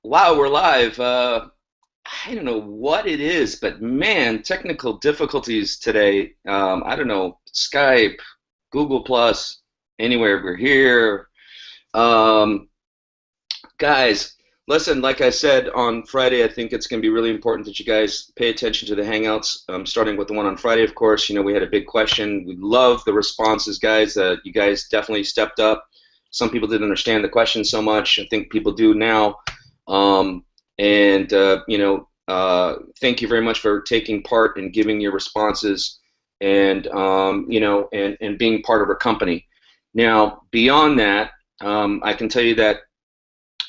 Wow, we're live. I don't know what it is, but man, technical difficulties today. I don't know, Skype, Google Plus, anywhere we're here. Um, Guys, listen, like I said on Friday, I think it's going to be really important that you guys pay attention to the Hangouts, starting with the one on Friday, of course. You know, we had a big question. We love the responses, guys. You guys definitely stepped up. Some people didn't understand the question so much. I think people do now. Um, and thank you very much for taking part and giving your responses, and and being part of our company. Now, beyond that, I can tell you that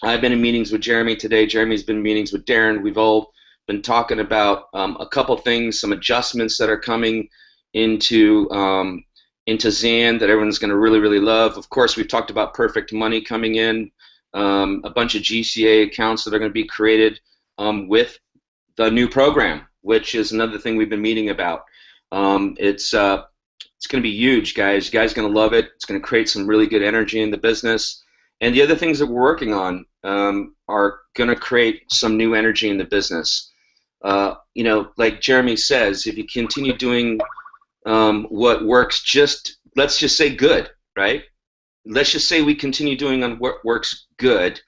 I've been in meetings with Jeremy today. Jeremy's been in meetings with Darren. We've all been talking about a couple things, some adjustments that are coming into Zan that everyone's going to really, really love. Of course, we've talked about perfect money coming in, a bunch of GCA accounts that are going to be created with the new program, which is another thing we've been meeting about. It's going to be huge, guys. You guys are going to love it. It's going to create some really good energy in the business. And the other things that we're working on are going to create some new energy in the business. Like Jeremy says, if you continue doing what works, let's just say good, right? Let's just say we continue doing on what works good,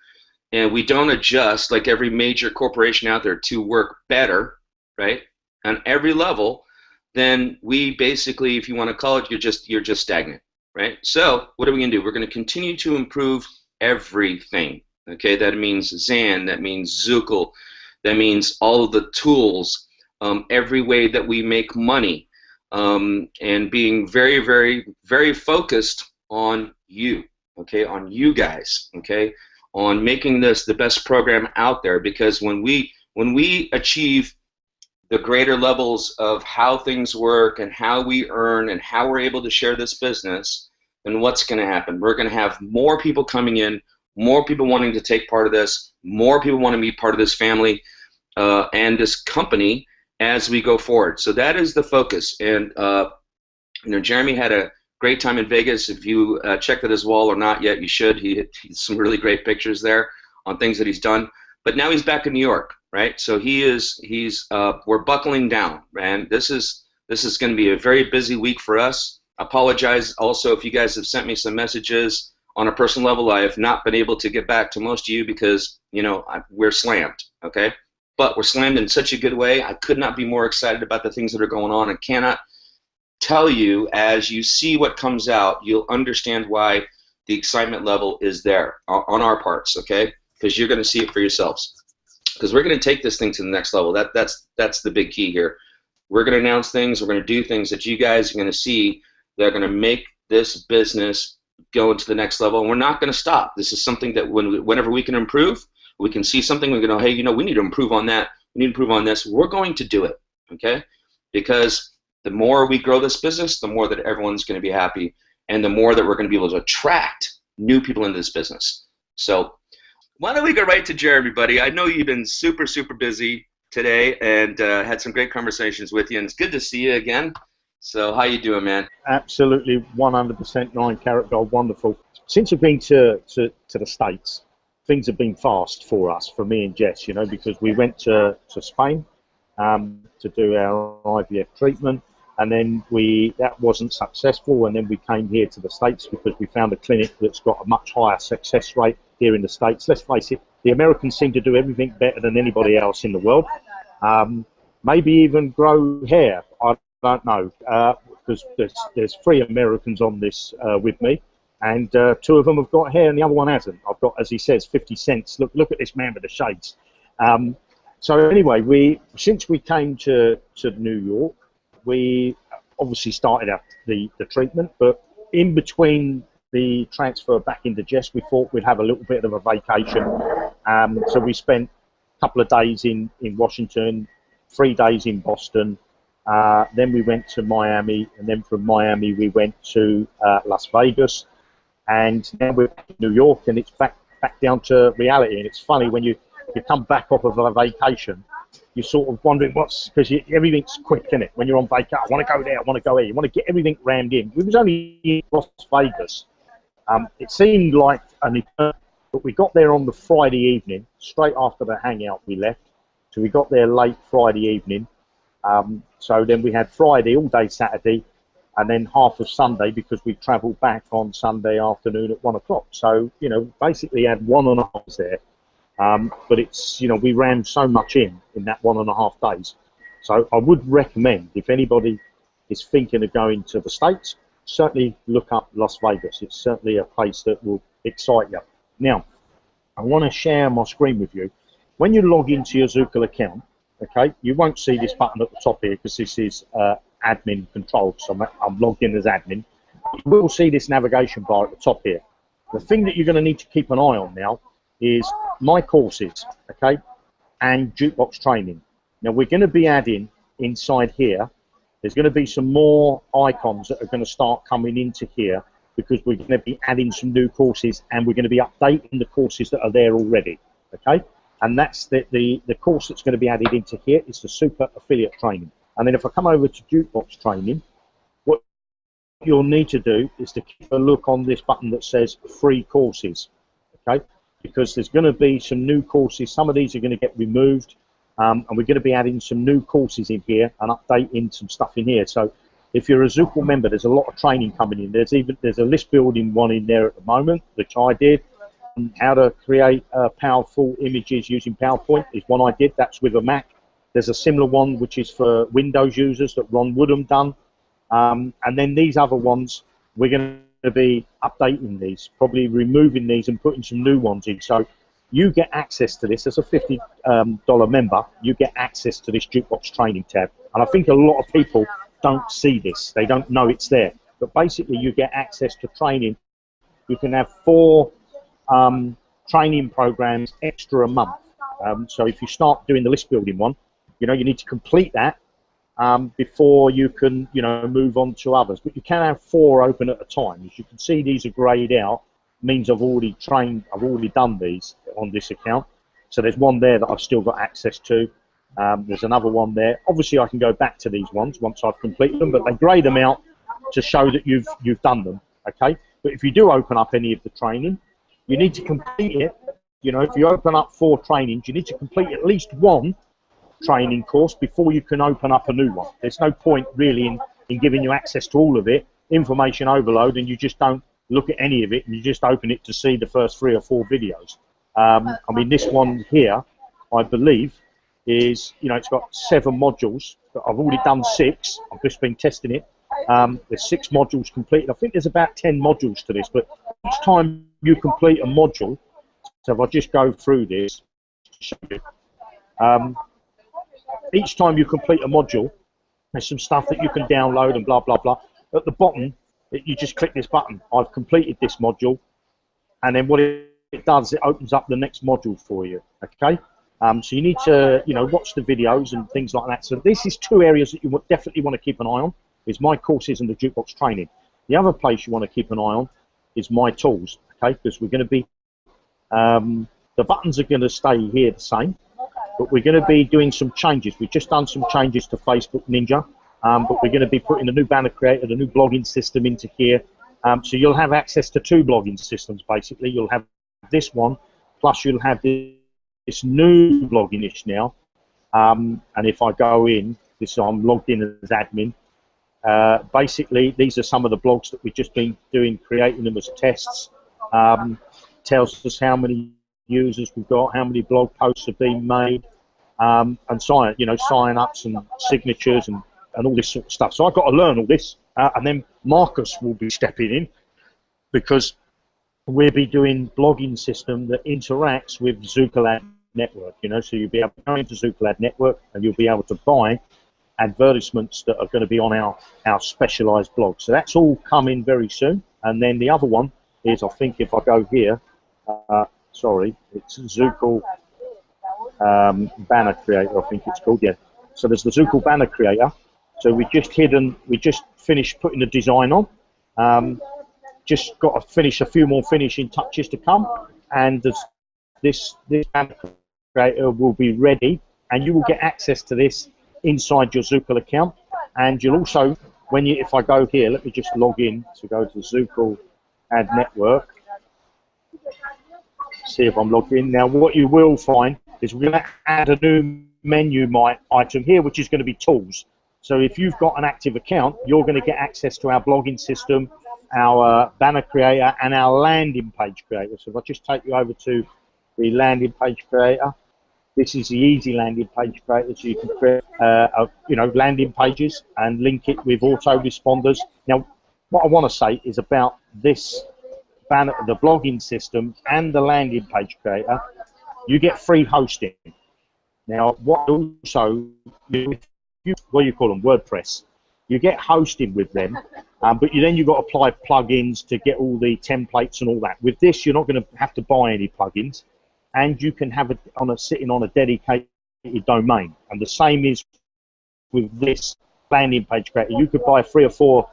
and we don't adjust like every major corporation out there to work better, right? On every level, then we basically, if you want to call it, you're just stagnant, right? So what are we going to do? We're going to continue to improve everything. Okay, that means Zan, that means Zukul, that means all of the tools, every way that we make money, and being very, very, very focused on you, okay, on you guys, okay, on making this the best program out there. Because when we achieve the greater levels of how things work and how we earn and how we're able to share this business, then what's going to happen? We're going to have more people coming in, more people wanting to take part of this, more people want to be part of this family and this company as we go forward. So that is the focus. And Jeremy had a great time in Vegas. If you checked out his wall or not yet, you should. He's some really great pictures there on things that he's done. But now he's back in New York, right? So we're buckling down, man. This is going to be a very busy week for us. I apologize also if you guys have sent me some messages on a personal level. I have not been able to get back to most of you because, we're slammed, okay? But we're slammed in such a good way. I could not be more excited about the things that are going on, and cannot tell you, as you see what comes out, you'll understand why the excitement level is there on our parts, okay? Because you're going to see it for yourselves. Because we're going to take this thing to the next level. That's the big key here. We're going to announce things. We're going to do things that you guys are going to see that are going to make this business go into the next level. And we're not going to stop. This is something that whenever we can improve, we can see something, we're going to, hey, we need to improve on that. We need to improve on this. We're going to do it, okay? Because the more we grow this business, the more that everyone's going to be happy, and the more that we're going to be able to attract new people into this business. So why don't we go right to Jeremy, buddy? I know you've been super, super busy today and had some great conversations with you, and it's good to see you again. So how you doing, man? Absolutely, 100% 9-carat gold, wonderful. Since I've been to the States, things have been fast for us, for me and Jess, because we went to Spain to do our IVF treatment, and then that wasn't successful, and then we came here to the States because we found a clinic that's got a much higher success rate here in the States. Let's face it, the Americans seem to do everything better than anybody else in the world. Maybe even grow hair. I don't know, because there's 3 Americans on this with me, and 2 of them have got hair and the other one hasn't. I've got, as he says, 50 cents. Look at this man with the shades. So anyway, since we came to New York, we obviously started out the treatment, but in between the transfer back into Jess, we thought we'd have a little bit of a vacation. So we spent a couple of days in Washington, 3 days in Boston. Then we went to Miami, and then from Miami we went to Las Vegas, and now we're back in New York, and it's back down to reality. And it's funny when you come back off of a vacation, you're sort of wondering because everything's quick, isn't it? When you're on vacation, I want to go there, I want to go here, you want to get everything rammed in. We was only in Las Vegas. It seemed like an eternity, but but we got there on the Friday evening, straight after the hangout we left. So we got there late Friday evening. So then we had Friday all day Saturday, and then half of Sunday because we travelled back on Sunday afternoon at 1 o'clock. So, you know, basically had 1.5 hours there. But it's, you know, we ran so much in that 1.5 days. So I would recommend, if anybody is thinking of going to the States, certainly look up Las Vegas. It's certainly a place that will excite you. Now, I want to share my screen with you. When you log into your Zukul account, okay, you won't see this button at the top here because this is admin control, so I'm logged in as admin. You will see this navigation bar at the top here. The thing that you're going to need to keep an eye on now is my courses, okay, and jukebox training. Now we're going to be adding inside here, there's going to be some more icons that are going to start coming into here because we're going to be adding some new courses and we're going to be updating the courses that are there already, okay? And that's the course that's going to be added into here is the super affiliate training. And then if I come over to jukebox training, what you'll need to do is to keep a look on this button that says free courses, okay? Because there's going to be some new courses. Some of these are going to get removed, and we're going to be adding some new courses in here and updating some stuff in here. So if you're a Zukul member, there's a lot of training coming in. There's a list building one in there at the moment, which I did. How to create powerful images using PowerPoint is one I did. That's with a Mac. There's a similar one which is for Windows users that Ron Woodham done. And then these other ones, we're going to be updating these, probably removing these and putting some new ones in. So you get access to this as a $50 member. You get access to this jukebox training tab. And I think a lot of people don't see this. They don't know it's there. But basically, you get access to training. You can have 4 training programs extra a month. So if you start doing the list building one, you know, you need to complete that before you can, you know, move on to others. But you can have 4 open at a time. As you can see, these are grayed out. Means I've already trained, I've already done these on this account. So there's one there that I've still got access to. There's another one there. Obviously, I can go back to these ones once I've completed them, but they grey them out to show that you've done them. Okay. But if you do open up any of the training, you need to complete it. You know, if you open up 4 trainings, you need to complete at least 1 training course before you can open up a new one. There's no point really in giving you access to all of it, information overload, and you just don't look at any of it and you just open it to see the first 3 or 4 videos. I mean, this one here, I believe, is, you know, it's got 7 modules. But I've already done 6. I've just been testing it. There's 6 modules completed. I think there's about 10 modules to this, but each time you complete a module, so if I just go through this, each time you complete a module, there's some stuff that you can download and blah, blah, blah. At the bottom, you just click this button. I've completed this module, and then what it does, it opens up the next module for you, okay? So you need to, you know, watch the videos and things like that. So this is 2 areas that you definitely want to keep an eye on, is my courses and the jukebox training. The other place you want to keep an eye on is my tools, okay? Because we're going to be, the buttons are going to stay here the same, but we're going to be doing some changes. We've just done some changes to Facebook Ninja, but we're going to be putting a new banner creator, a new blogging system into here. So you'll have access to 2 blogging systems, basically. You'll have this one, plus you'll have this new blogging-ish now. And if I go in, I'm logged in as admin. Basically, these are some of the blogs that we've just been doing, creating them as tests. Tells us how many users we've got, how many blog posts have been made, and sign-ups and signatures and all this sort of stuff. So I've got to learn all this, and then Marcus will be stepping in because we'll be doing blogging system that interacts with Zukul-Zan network. You know, so you'll be able to go into Zukul-Zan network and you'll be able to buy advertisements that are going to be on our specialized blog. So that's all coming very soon. And then the other one is, I think if I go here, sorry, it's Zukul Banner Creator, I think it's called, yeah. So there's the Zukul Banner Creator. So we just finished putting the design on. Just got to finish a few more finishing touches to come, and this Banner Creator will be ready, and you will get access to this inside your Zukul account. And you'll also, if I go here, let me just log in to go to Zukul Ad Network. see if I'm logged in. Now, what you will find is we're going to add a new menu item here, which is going to be tools. So if you've got an active account, you're going to get access to our blogging system, our banner creator, and our landing page creator. So if I just take you over to the landing page creator, this is the easy landing page creator, so you can create, landing pages and link it with autoresponders. Now, what I want to say is about this banner, the blogging system, and the landing page creator. You get free hosting. Now, what also, what do you call them? WordPress. You get hosting with them, but then you've got to apply plugins to get all the templates and all that. With this, you're not going to have to buy any plugins, and you can have it sitting on a dedicated domain. And the same is with this landing page creator. You could buy 3 or 4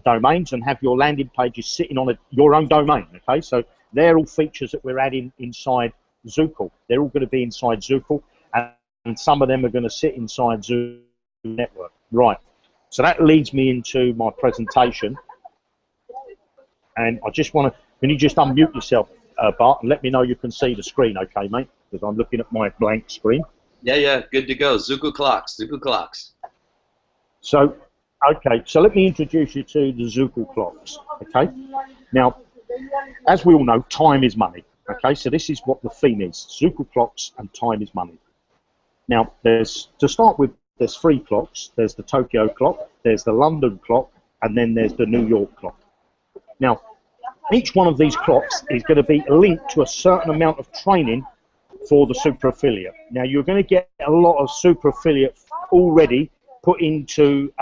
domains and have your landing pages sitting on your own domain. Okay, so they're all features that we're adding inside Zukul. They're all going to be inside Zukul, and some of them are going to sit inside Zukul network. Right. So that leads me into my presentation, and I just want to. Can you just unmute yourself, Bart, and let me know you can see the screen, okay, mate? Because I'm looking at my blank screen. Yeah, good to go. Zukul clocks. So, okay, so let me introduce you to the Zukul clocks, okay? Now, as we all know, time is money, okay? So this is what the theme is, Zukul clocks and time is money. Now, to start with, there's 3 clocks. There's the Tokyo clock, there's the London clock, and then there's the New York clock. Now, each one of these clocks is going to be linked to a certain amount of training for the super affiliate. Now, you're going to get a lot of super affiliate already put into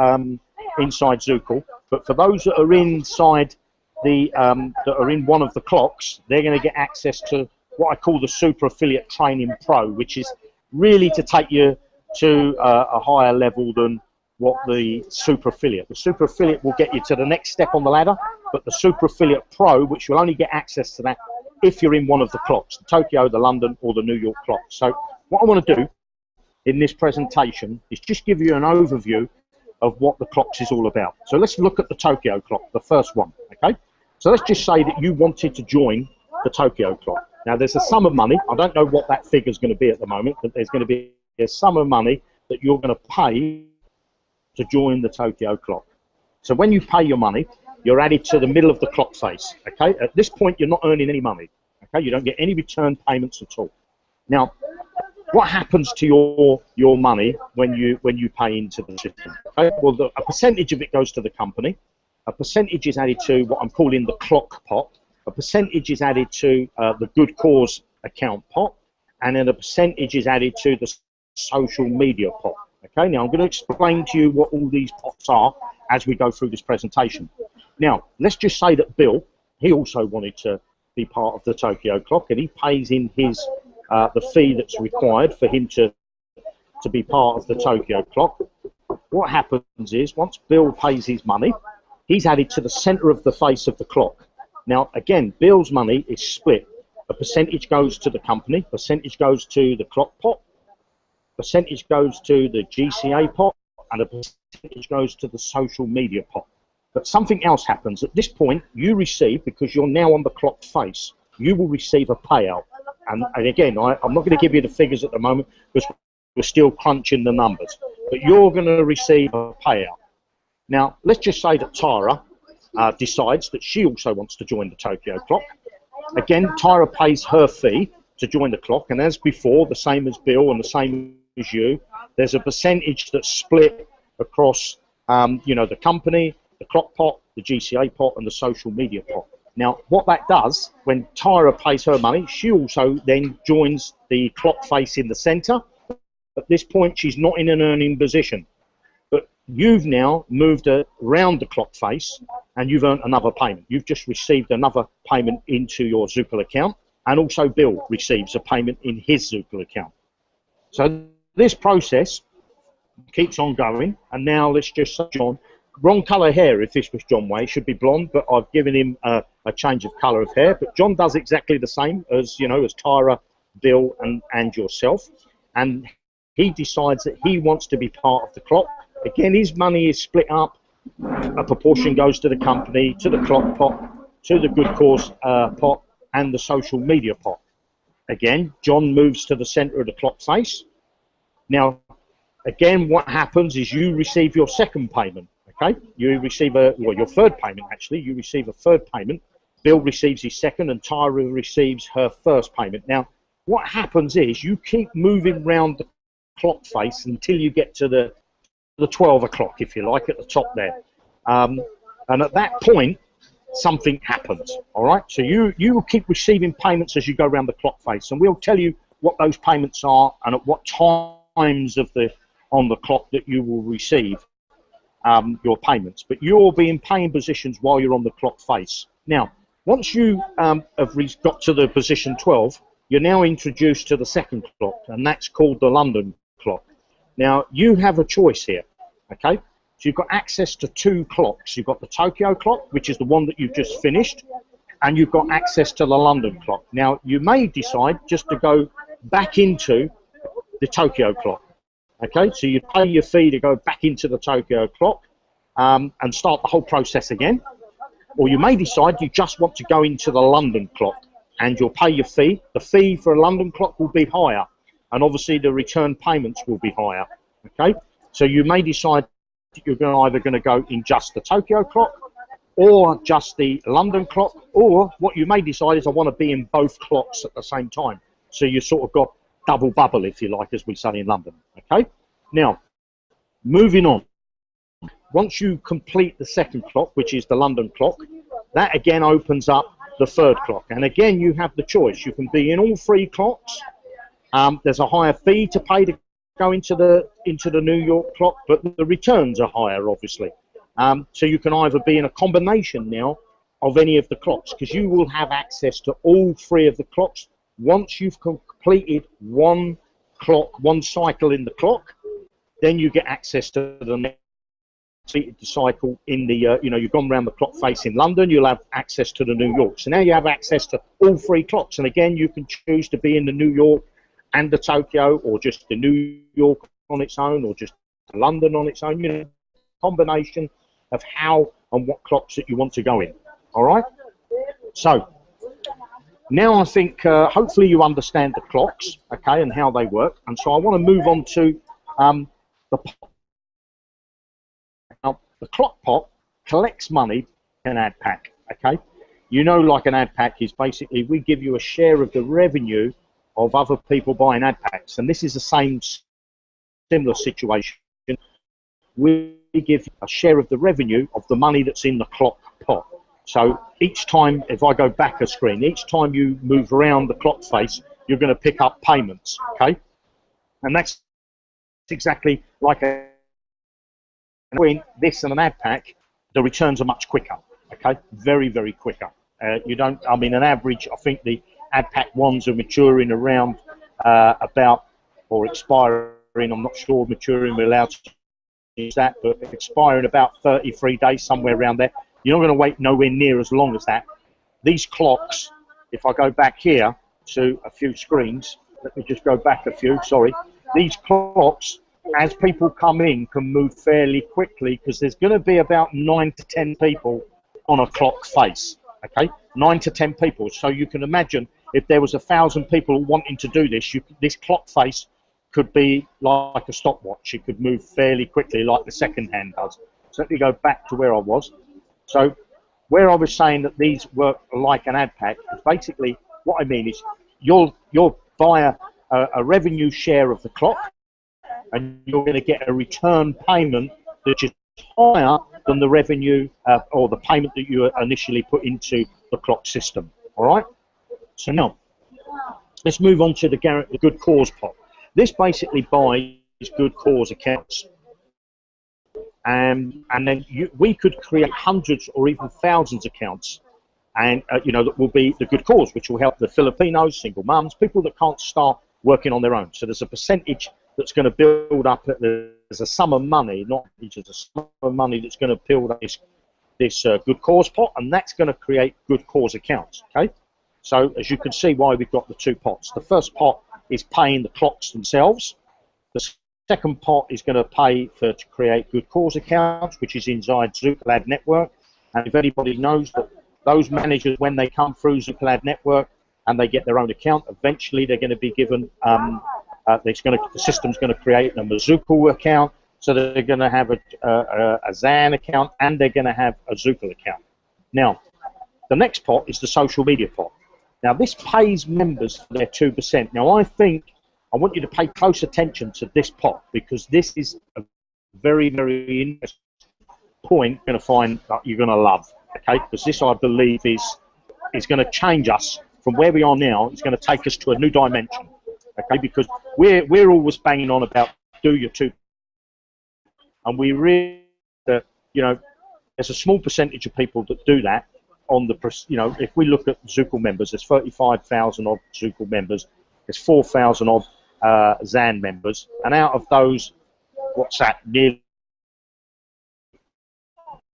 inside Zukul, but for those that are inside that are in one of the clocks, they're going to get access to what I call the Super Affiliate Training Pro, which is really to take you to a higher level than what the Super Affiliate. The Super Affiliate will get you to the next step on the ladder, but the Super Affiliate Pro, which you'll only get access to that if you're in one of the clocks, the Tokyo, the London, or the New York clock. So what I want to do in this presentation is just give you an overview of what the clocks is all about. So let's look at the Tokyo clock, the first one, okay? So let's just say that you wanted to join the Tokyo clock. Now there's a sum of money, I don't know what that figure is going to be at the moment, but there's going to be a sum of money that you're going to pay to join the Tokyo clock. So when you pay your money, you're added to the middle of the clock face, okay? At this point, you're not earning any money, okay? You don't get any return payments at all. Now, what happens to your money when you pay into the system? Okay? Well, a percentage of it goes to the company. A percentage is added to what I'm calling the clock pot. A percentage is added to the good cause account pot, and then a percentage is added to the social media pot. Okay, now I'm going to explain to you what all these pots are as we go through this presentation. Now, let's just say that Bill, he also wanted to be part of the Tokyo clock, and he pays in his the fee that's required for him to be part of the Tokyo clock. What happens is, once Bill pays his money, he's added to the center of the face of the clock. Now, again, Bill's money is split. A percentage goes to the company, a percentage goes to the clock pot, a percentage goes to the GCA pot, and a percentage goes to the social media pot. But something else happens. At this point, you receive, because you're now on the clock face, you will receive a payout. And again, I'm not going to give you the figures at the moment because we're still crunching the numbers. But you're going to receive a payout. Now, let's just say that Tyra decides that she also wants to join the Tokyo clock. Again, Tyra pays her fee to join the clock, and as before, the same as Bill and the same as you, there's a percentage that's split across the company, the clock pot, the GCA pot, and the social media pot. Now, what that does, when Tyra pays her money, she also then joins the clock face in the center. At this point, she's not in an earning position. But you've now moved around the clock face, and you've earned another payment. You've just received another payment into your Zukul account, and also Bill receives a payment in his Zukul account. So this process keeps on going, and now let's just say John, wrong colour hair if this was John Way, should be blonde, but I've given him a change of colour of hair. But John does exactly the same as, as Tyra, Bill, and yourself, and he decides that he wants to be part of the clock. Again, his money is split up. A proportion goes to the company, to the clock pot, to the good cause pot, and the social media pot. Again, John moves to the center of the clock face. Now, again, what happens is you receive your second payment, okay? You receive your third payment, actually. You receive a third payment. Bill receives his second, and Tyra receives her first payment. Now, what happens is you keep moving around the clock face until you get to the 12 o'clock, if you like, at the top there. And at that point, something happens, all right? So you will keep receiving payments as you go around the clock face, and we'll tell you what those payments are and at what times on the clock that you will receive your payments. But you'll be in paying positions while you're on the clock face. Now, once you have got to the position 12, you're now introduced to the second clock, and that's called the London clock. Now, you have a choice here, okay? So you've got access to two clocks. You've got the Tokyo clock, which is the one that you've just finished, and you've got access to the London clock. Now, you may decide just to go back into the Tokyo clock, okay? So you pay your fee to go back into the Tokyo clock and start the whole process again. Or you may decide you just want to go into the London clock, and you'll pay your fee. The fee for a London clock will be higher, and obviously the return payments will be higher, okay? So you may decide you're either going to go in just the Tokyo clock or just the London clock, or what you may decide is I want to be in both clocks at the same time. So you sort of got double bubble, if you like, as we say in London, okay? Now, moving on. Once you complete the second clock, which is the London clock, that again opens up the third clock. And again, you have the choice. You can be in all three clocks. There's a higher fee to pay to go into the New York clock, but the returns are higher, obviously. So you can either be in a combination now of any of the clocks, because you will have access to all three of the clocks once you've completed one cycle in the clock. Then you get access to the next cycle in the you've gone around the clock face in London. You'll have access to the New York. So now you have access to all three clocks, and again you can choose to be in the New York and the Tokyo, or just the New York on its own, or just London on its own. You know, combination of how and what clocks that you want to go in. All right. So now I think hopefully you understand the clocks, okay, and how they work. And so I want to move on to the pot. Now, the clock pot collects money in an ad pack, okay? You know, like an ad pack is basically we give you a share of the revenue of other people buying ad packs, and this is the similar situation. We give a share of the revenue of the money that's in the clock pot. So each time, if I go back a screen, each time you move around the clock face, you're going to pick up payments, okay? And that's exactly like between this and an ad pack, the returns are much quicker, okay? Very, very quicker. I mean, an average, I think the ad pack ones are maturing around or expiring, I'm not sure maturing, we're allowed to use that, but expiring about 33 days, somewhere around there. You're not going to wait nowhere near as long as that. These clocks, if I go back here to a few screens, let me just go back a few, sorry. These clocks, as people come in, can move fairly quickly, because there's going to be about 9 to 10 people on a clock face, okay? 9 to 10 people. So you can imagine if there was 1,000 people wanting to do this, this clock face could be like a stopwatch. It could move fairly quickly like the second hand does. So let me go back to where I was. So where I was saying that these work like an ad pack, is basically what I mean is you'll buy a revenue share of the clock, and you're going to get a return payment that is higher than the revenue or the payment that you initially put into the clock system. All right? So now, let's move on to the good cause pot. This basically buys good cause accounts. And then we could create hundreds or even thousands of accounts, and that will be the good cause, which will help the Filipinos, single mums, people that can't start working on their own. So there's a percentage that's going to build up. There's a sum of money, not just a sum of money that's going to build up this good cause pot, and that's going to create good cause accounts. Okay, so as you can see, why we've got the two pots. The first pot is paying the clocks themselves. The second pot is going to pay to create good cause accounts, which is inside Zukul-Zan network. And if anybody knows that those managers, when they come through Zukul-Zan network, and they get their own account. Eventually, they're going to be given, the system's going to create them a Zukul account, so they're going to have a Zan account, and they're going to have a Zukul account. Now, the next pot is the social media pot. Now, this pays members for their 2%. Now, I want you to pay close attention to this pot, because this is a very, very interesting point you're going to find that you're going to love, okay? Because this, I believe, is going to change us from where we are now. It's going to take us to a new dimension, okay? Because we're always banging on about do your 2%, and we really, there's a small percentage of people that do that. If we look at Zukul members, there's 35,000 odd Zukul members, there's 4,000 odd Zan members, and out of those, what's that, nearly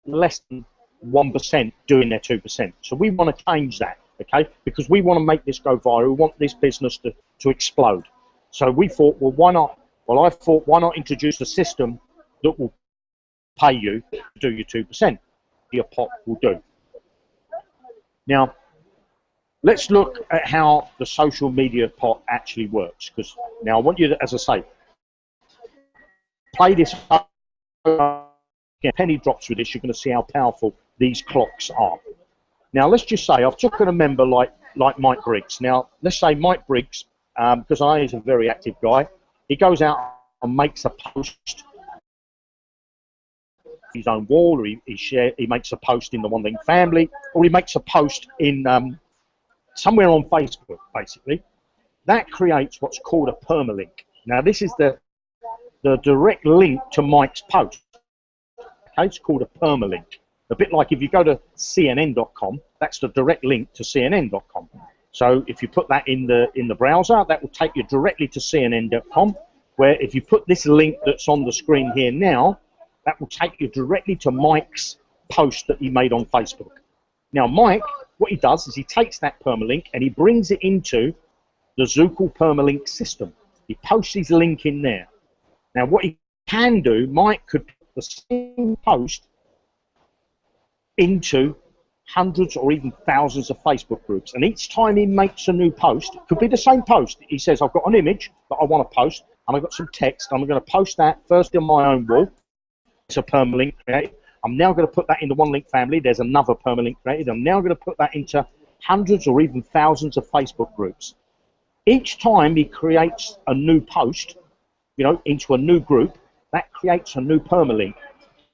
less than 1% doing their 2%. So we want to change that, okay? Because we want to make this go viral. We want this business to explode. So we thought, well, why not? Well, I thought, why not introduce a system that will pay you to do your 2%? Your pot will do. Now, let's look at how the social media pot actually works. Because now I want you to, as I say, play this up. Penny drops with this, you're going to see how powerful these clocks are. Now, let's just say I've taken a member like Mike Briggs. Now, let's say Mike Briggs, because I know he's a very active guy, he goes out and makes a post his own wall, or he makes a post in the One Link family, or he makes a post in somewhere on Facebook, basically. That creates what's called a permalink. Now, this is the direct link to Mike's post. Okay, it's called a permalink. A bit like if you go to CNN.com, that's the direct link to CNN.com. So if you put that in the browser, that will take you directly to CNN.com, where if you put this link that's on the screen here now, that will take you directly to Mike's post that he made on Facebook. Now, Mike, what he does is he takes that permalink and he brings it into the Zukul permalink system. He posts his link in there. Now, what he can do, Mike could put the same post into hundreds or even thousands of Facebook groups. And each time he makes a new post, it could be the same post. He says, I've got an image that I want to post, and I've got some text, and I'm going to post that first in my own wall. It's a permalink created. I'm now going to put that in the One Link family. There's another permalink created. I'm now going to put that into hundreds or even thousands of Facebook groups. Each time he creates a new post, into a new group, that creates a new permalink.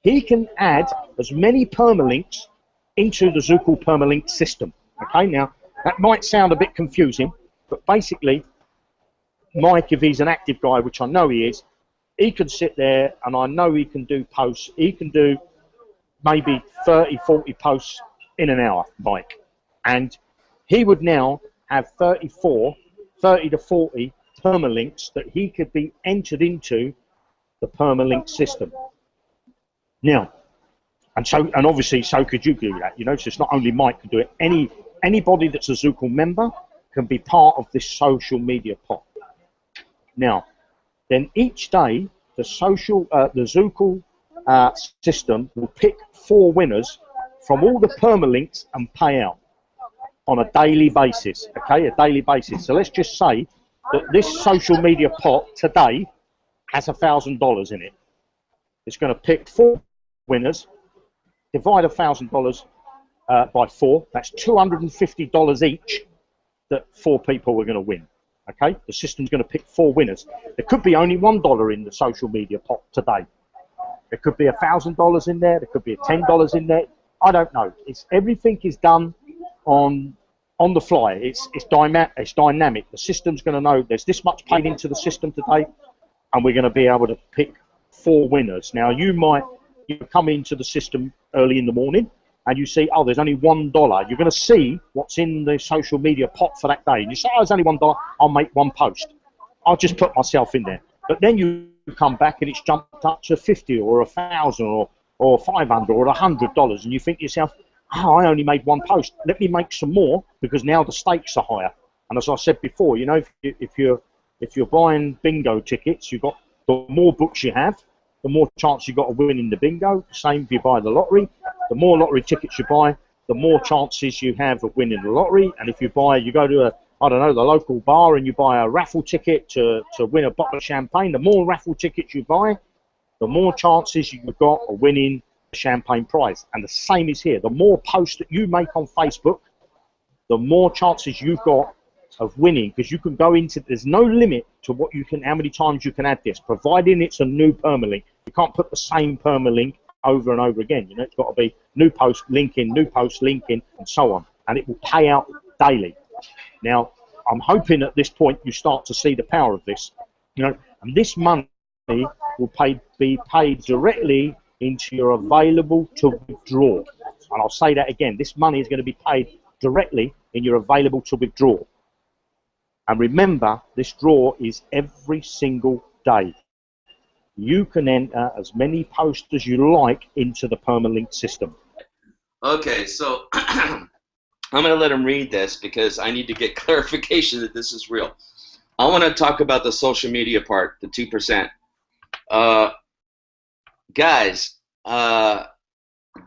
He can add as many permalinks into the Zukul permalink system. Okay, now that might sound a bit confusing, but basically, Mike, if he's an active guy, which I know he is, he can sit there, and I know he can do posts. He can do maybe 30, 40 posts in an hour, Mike. And he would now have 30 to 40 permalinks that he could be entered into the permalink system. Now, and obviously, so could you do that. So it's not only Mike can do it. Anybody that's a Zukul member can be part of this social media pot. Now, then each day, the Zukul system will pick 4 winners from all the permalinks and pay out on a daily basis, okay, a daily basis. So let's just say that this social media pot today has $1,000 in it. It's going to pick 4 winners, divide $1,000 by 4, that's $250 each that 4 people are going to win. Okay, the system's going to pick 4 winners. There could be only $1 in the social media pot today. There could be $1,000 in there. There could be $10 in there. I don't know. Everything is done on the fly. It's dynamic. The system's going to know there's this much paid into the system today, and we're going to be able to pick 4 winners. Now you come into the system early in the morning, and you see, oh, there's only $1. You're going to see what's in the social media pot for that day. And you say, oh, there's only $1. I'll make 1 post. I'll just put myself in there. But then you come back and it's jumped up to 50 or 1,000 or 500 or $100. And you think to yourself, oh, I only made 1 post. Let me make some more, because now the stakes are higher. And as I said before, if you're buying bingo tickets, the more books you have, the more chance you've got of winning the bingo. Same if you buy the lottery. The more lottery tickets you buy, the more chances you have of winning the lottery. And if you go to I don't know, the local bar and you buy a raffle ticket to win a bottle of champagne, the more raffle tickets you buy, the more chances you've got of winning a champagne prize. And the same is here. The more posts that you make on Facebook, the more chances you've got of winning, because you can go into, there's no limit to what you can, how many times you can add this, providing it's a new permalink. You can't put the same permalink over and over again. You know, it's got to be new post, linking, new post, linking, and so on. And it will pay out daily. Now, I'm hoping at this point you start to see the power of this. You know, and this money will be paid directly into your available to withdraw. And I'll say that again. This money is going to be paid directly in your available to withdraw. And remember, this draw is every single day. You can enter as many posts as you like into the permalink system. Okay, so I'm going to let him read this because I need to get clarification that this is real. I want to talk about the social media part, the 2%. Guys,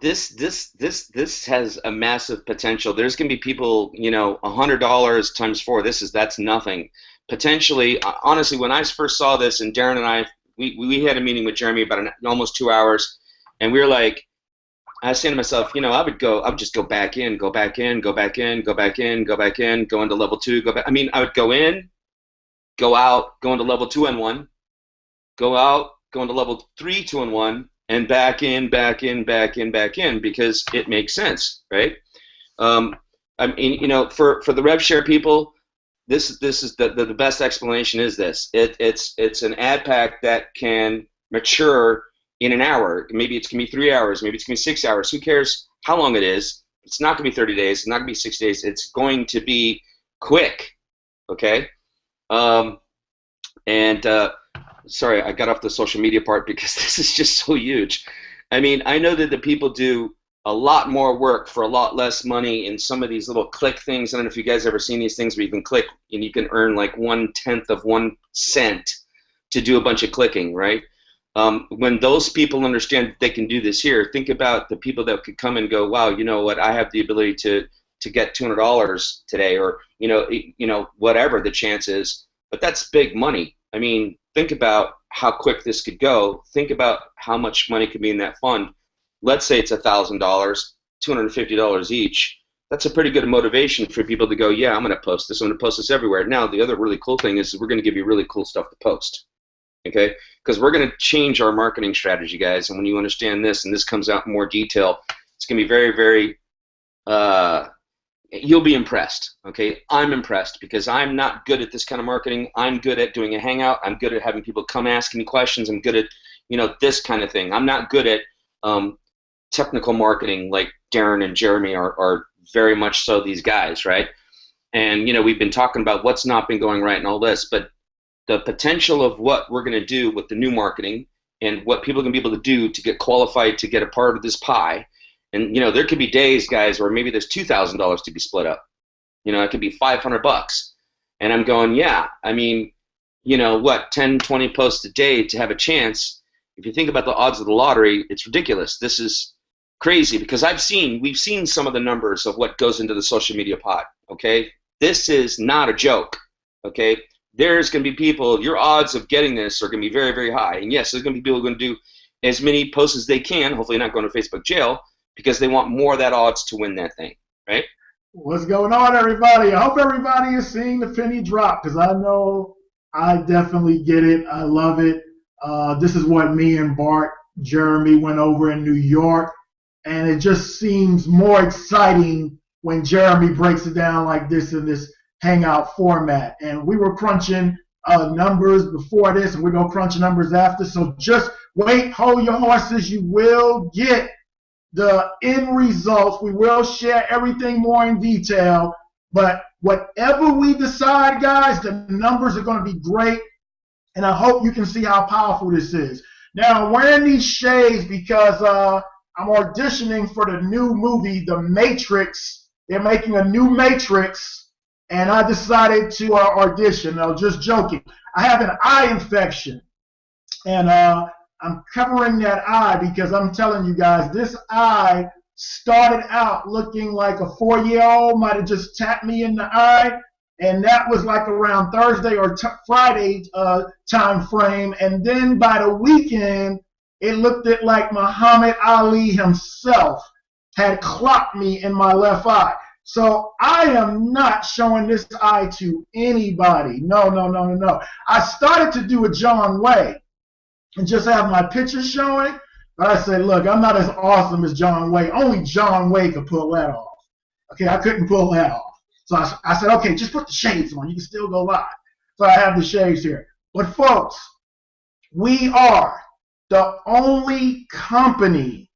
this has a massive potential. There's going to be people, you know, $100 times 4. That's nothing. Potentially, honestly, when I first saw this, and Darren and I, we had a meeting with Jeremy about almost 2 hours, and we were like, I was saying to myself, you know, I would just go back in, go back in, go back in, go back in, go back in, go into level 2, go back. I mean, I would go in, go out, go into level 2 and 1, go out, go into level 3, 2 and 1, and back in, back in, back in, back in, because it makes sense, right? I mean, you know, for the rev share people, this is the best explanation is this. It's an ad pack that can mature in an hour. Maybe it's going to be 3 hours. Maybe it's going to be 6 hours. Who cares how long it is? It's not going to be 30 days. It's not going to be 6 days. It's going to be quick, okay? Sorry, I got off the social media part because this is just so huge. I mean, I know that the people do a lot more work for a lot less money in some of these little click things. I don't know if you guys ever seen these things where you can click and you can earn like 1/10 of 1 cent to do a bunch of clicking, right? When those people understand that they can do this here, think about the people that could come and go, wow, you know what, I have the ability to get $200 today, or you know whatever the chance is. But that's big money. I mean, think about how quick this could go. Think about how much money could be in that fund. Let's say it's $1,000, $250 each. That's a pretty good motivation for people to go, yeah, I'm going to post this. I'm going to post this everywhere. Now, the other really cool thing is we're going to give you really cool stuff to post. Okay, because we're going to change our marketing strategy, guys. And when you understand this, and this comes out in more detail, it's going to be very, very, you'll be impressed. Okay, I'm impressed because I'm not good at this kind of marketing. I'm good at doing a hangout. I'm good at having people come asking me questions. I'm good at, you know, this kind of thing. I'm not good at technical marketing like Darren and Jeremy are very much so these guys, right? And, you know, we've been talking about what's not been going right and all this, but the potential of what we're going to do with the new marketing and what people are going to be able to do to get qualified to get a part of this pie. And, you know, there could be days, guys, where maybe there's $2,000 to be split up. You know, it could be $500. And I'm going, yeah, I mean, you know, what, 10, 20 posts a day to have a chance. If you think about the odds of the lottery, it's ridiculous. This is crazy because we've seen some of the numbers of what goes into the social media pot, okay? This is not a joke, okay? There's going to be people, your odds of getting this are going to be very, very high. And yes, there's going to be people who are going to do as many posts as they can, hopefully not going to Facebook jail, because they want more of that odds to win that thing, right? What's going on, everybody? I hope everybody is seeing the penny drop, because I know I definitely get it. I love it. This is what me and Bart, Jeremy went over in New York, and it just seems more exciting when Jeremy breaks it down like this in this hangout format. And we were crunching numbers before this, and we're going to crunch numbers after. So just wait, hold your horses. You will get the end results. We will share everything more in detail. But whatever we decide, guys, the numbers are going to be great. And I hope you can see how powerful this is. Now, I'm wearing these shades because I'm auditioning for the new movie, The Matrix. They're making a new Matrix, and I decided to audition. No, just joking. I have an eye infection, and I'm covering that eye because I'm telling you guys, this eye started out looking like a 4-year-old might have just tapped me in the eye, and that was like around Thursday or Friday time frame. And then by the weekend, it looked at like Muhammad Ali himself had clocked me in my left eye. So I am not showing this eye to anybody. No, no, no, no, no. I started to do a John Way and just have my picture showing, but I said, look, I'm not as awesome as John Way. Only John Way could pull that off. Okay, I couldn't pull that off. So I said, okay, just put the shades on. You can still go live. So I have the shades here. But folks, we are the only company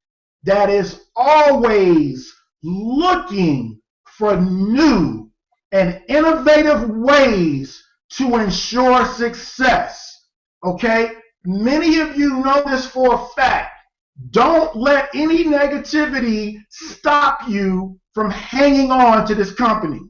that is always looking for new and innovative ways to ensure success. Okay? Many of you know this for a fact. Don't let any negativity stop you from hanging on to this company.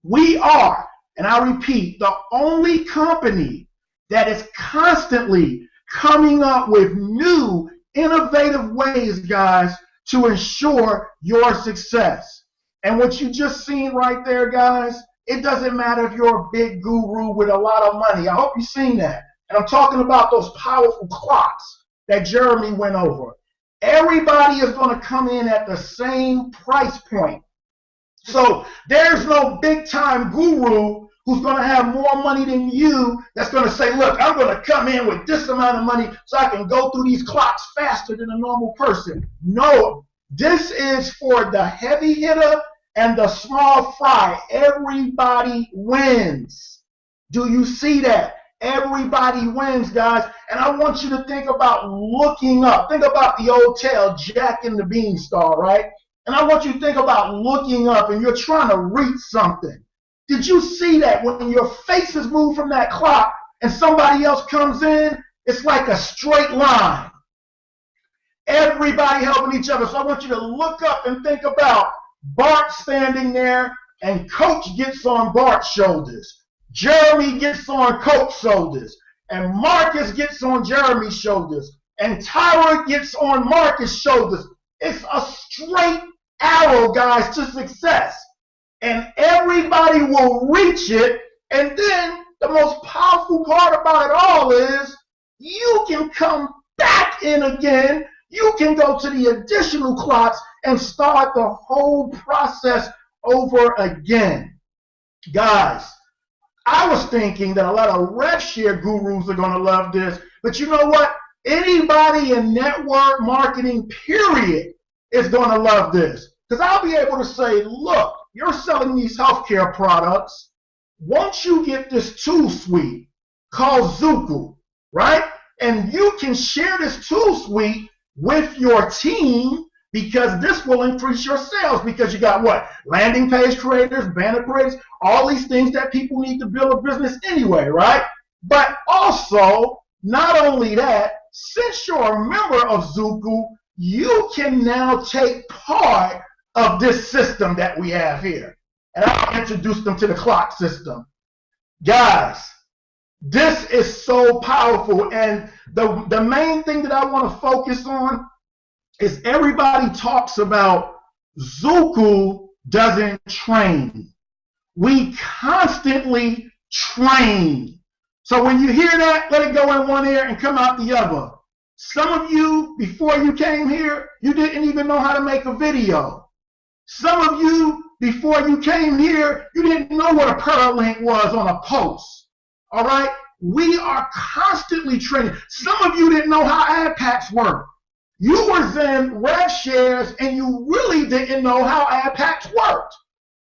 We are, and I repeat, the only company that is constantly coming up with new, innovative ways, guys, to ensure your success. And what you just seen right there, guys, it doesn't matter if you're a big guru with a lot of money. I hope you've seen that. And I'm talking about those powerful clocks that Jeremy went over. Everybody is going to come in at the same price point. So there's no big-time guru who's going to have more money than you that's going to say, look, I'm going to come in with this amount of money so I can go through these clocks faster than a normal person. No, this is for the heavy hitter and the small fry. Everybody wins. Do you see that? Everybody wins, guys. And I want you to think about looking up. Think about the old tale, Jack and the Beanstalk, right? And I want you to think about looking up and you're trying to reach something. Did you see that when your face is moved from that clock and somebody else comes in, it's like a straight line. Everybody helping each other. So I want you to look up and think about Bart standing there and Coach gets on Bart's shoulders. Jeremy gets on Coach's shoulders. And Marcus gets on Jeremy's shoulders. And Tyra gets on Marcus' shoulders. It's a straight arrow, guys, to success. And everybody will reach it. And then the most powerful part about it all is you can come back in again. You can go to the additional clocks and start the whole process over again. Guys, I was thinking that a lot of rev share gurus are going to love this. But you know what? Anybody in network marketing, period, is going to love this. Because I'll be able to say, look, you're selling these healthcare products. Won't you get this tool suite called Zukul, right? And you can share this tool suite with your team because this will increase your sales because you got what? Landing page creators, banner creators, all these things that people need to build a business anyway, right? But also, not only that, since you're a member of Zukul, you can now take part of this system that we have here. And I'll introduce them to the clock system. Guys, this is so powerful. And the main thing that I want to focus on is everybody talks about Zukul doesn't train. We constantly train. So when you hear that, let it go in one ear and come out the other. Some of you, before you came here, you didn't even know how to make a video. Some of you, before you came here, you didn't know what a permalink was on a post. All right? We are constantly training. Some of you didn't know how ad packs work. You was in rev shares and you really didn't know how ad packs worked.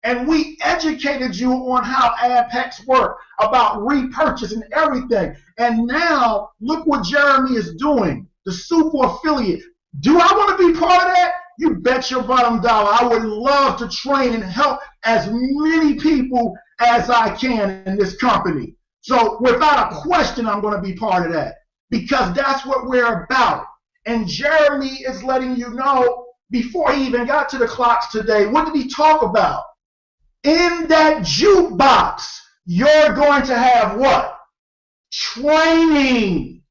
And we educated you on how ad packs work, about repurchase and everything. And now, look what Jeremy is doing, the super affiliate. Do I want to be part of that? You bet your bottom dollar. I would love to train and help as many people as I can in this company. So without a question, I'm going to be part of that because that's what we're about. And Jeremy is letting you know, before he even got to the clocks today, what did he talk about? In that jukebox, you're going to have what? Training.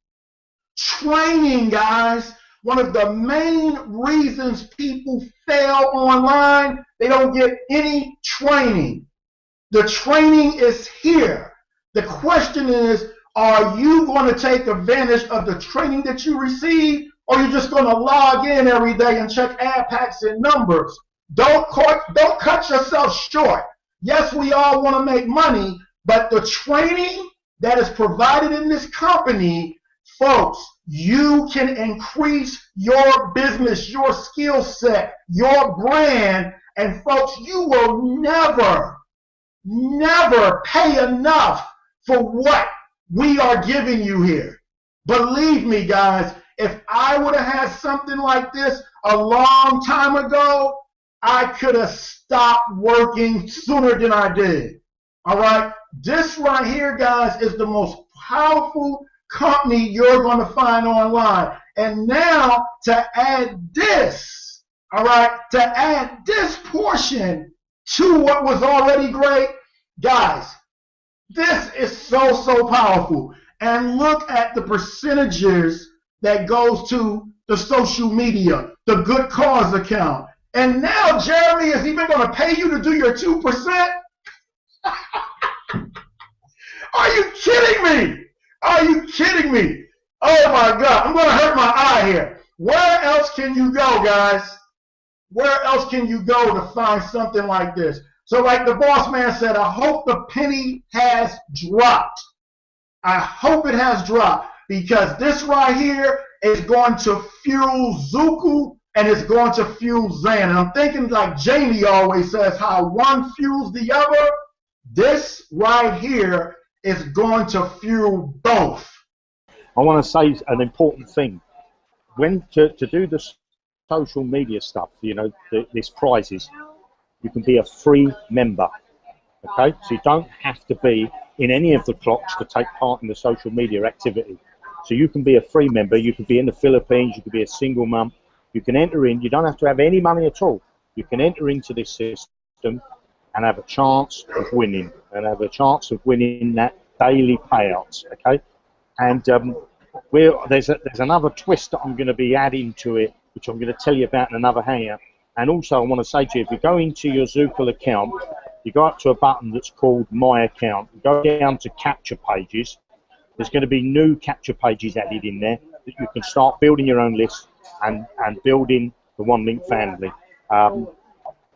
Training, guys. One of the main reasons people fail online, they don't get any training. The training is here. The question is, are you going to take advantage of the training that you receive, or are you just going to log in every day and check ad packs and numbers? Don't cut yourself short. Yes, we all want to make money, but the training that is provided in this company, folks, you can increase your business, your skill set, your brand, and folks, you will never pay enough for what we are giving you here. Believe me, guys, if I would have had something like this a long time ago, I could have stopped working sooner than I did. All right? This right here, guys, is the most powerful company you're going to find online. And now to add this, all right, to add this portion to what was already great, guys, this is so powerful. And look at the percentages that goes to the social media, the good cause account. And now Jeremy is even going to pay you to do your 2%? Are you kidding me? Are you kidding me? Oh my God, I'm going to hurt my eye here. Where else can you go, guys? Where else can you go to find something like this? So like the boss man said, I hope the penny has dropped. I hope it has dropped, because this right here is going to fuel Zukul and it's going to fuel Zan. And I'm thinking like Jamie always says, how one fuels the other. This right here is going to fuel both. I want to say an important thing. When to do the social media stuff, you know, this prizes, you can be a free member. Okay, so you don't have to be in any of the clocks to take part in the social media activity. So you can be a free member. You can be in the Philippines. You can be a single mum. You can enter in. You don't have to have any money at all. You can enter into this system and have a chance of winning, that daily payouts. Okay, and there's another twist that I'm going to be adding to it, which I'm going to tell you about in another hangout. And also, I want to say to you, if you go into your Zukul account, you go up to a button that's called My Account. You go down to Capture Pages. There's going to be new capture pages added in there that you can start building your own list and building the One Link family.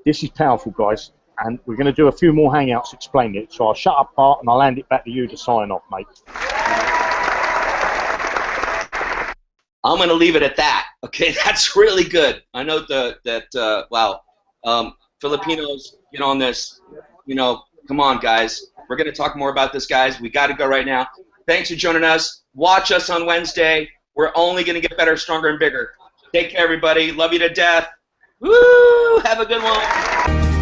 This is powerful, guys, and we're going to do a few more hangouts explaining it. So I'll shut up, Bart, and I'll hand it back to you to sign off, mate. I'm going to leave it at that. Okay, that's really good. I know wow, Filipinos, get on this. You know, come on, guys. We're going to talk more about this, guys. We got to go right now. Thanks for joining us. Watch us on Wednesday. We're only going to get better, stronger, and bigger. Take care, everybody. Love you to death. Woo! Have a good one.